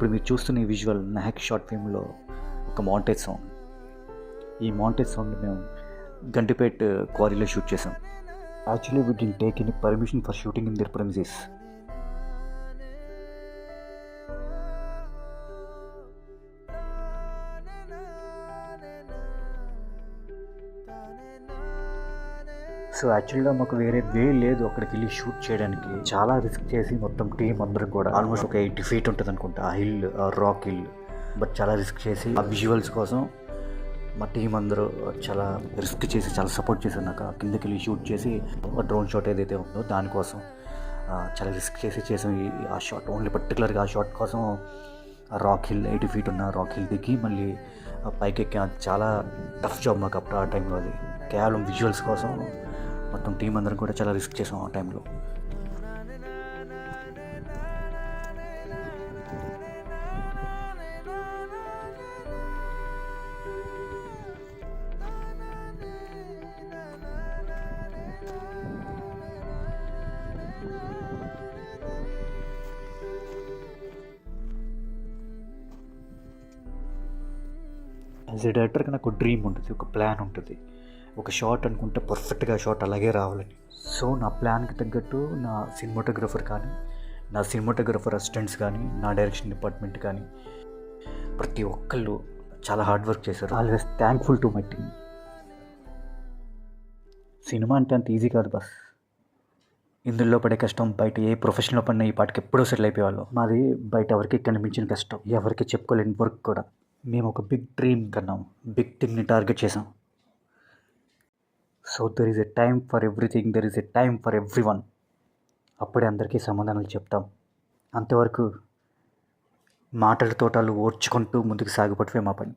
ఇప్పుడు మీరు చూస్తున్న ఈ విజువల్ నాక్ షార్ట్ ఫిల్మ్లో ఒక మాంటేజ్ సాంగ్. ఈ మాంటేజ్ సాంగ్ని మేము గంటిపేట్ క్వారీలో షూట్ చేసాం. Actually we didn't take any permission for shooting in there premises. So యాక్చువల్గా మాకు వేరే వే లేదు అక్కడికి వెళ్ళి షూట్ చేయడానికి. చాలా రిస్క్ చేసి మొత్తం టీం అందరం కూడా ఆల్మోస్ట్ ఒక 80 feet ఉంటుంది అనుకుంటా ఆ హిల్, రాక్ హిల్. బట్ చాలా రిస్క్ చేసి ఆ విజువల్స్ కోసం మా టీం అందరూ చాలా రిస్క్ చేసి చాలా సపోర్ట్ చేశారు నాకు. కిందకి వెళ్ళి షూట్ చేసి డ్రోన్ షాట్ ఏదైతే ఉందో దానికోసం చాలా రిస్క్ చేసి చేసాం ఆ షాట్. ఓన్లీ పర్టికులర్గా ఆ షాట్ కోసం ఆ రాక్ హిల్ 80 feet ఉన్న రాక్ హిల్ దిగి మళ్ళీ పైకి ఎక్కి చాలా టఫ్ జాబ్ మాకు అప్పుడు ఆ టైంలో. అది కేవలం విజువల్స్ కోసం మొత్తం టీం అందరం కూడా చాలా రిస్క్ చేసాం ఆ టైంలో. యాజ్ ఎ డైరెక్టర్గా నాకు డ్రీమ్ ఉంటుంది, ఒక ప్లాన్ ఉంటుంది. ఒక షాట్ అనుకుంటే పర్ఫెక్ట్గా షాట్ అలాగే రావాలని. సో నా ప్లాన్కి తగ్గట్టు నా సినిమాటోగ్రఫర్ కానీ, నా సినిమాటోగ్రఫర్ అసిస్టెంట్స్ కానీ, నా డైరెక్షన్ డిపార్ట్మెంట్ కానీ ప్రతి ఒక్కళ్ళు చాలా హార్డ్ వర్క్ చేశారు. Always thankful to my team. Cinema అంటే అంత ఈజీ కాదు బస్. ఇందులో పడే కష్టం బయట ఏ ప్రొఫెషన్లో పడినా ఈ పాటికి ఎప్పుడో సెటిల్ అయిపోయేవాళ్ళు. మాది బయట ఎవరికి కనిపించిన కష్టం, ఎవరికి చెప్పుకోలేని వర్క్ కూడా. మేము ఒక బిగ్ డ్రీమ్ కన్నాం, బిగ్ థింగ్ని టార్గెట్ చేసాం. So there is a time for everything, there is a time for everyone. అప్పుడే అందరికీ సమాధానాలు చెప్తాం. అంతవరకు మాటల తోటలు ఓర్చుకుంటూ ముందుకు సాగుపడిపోయి మా పని.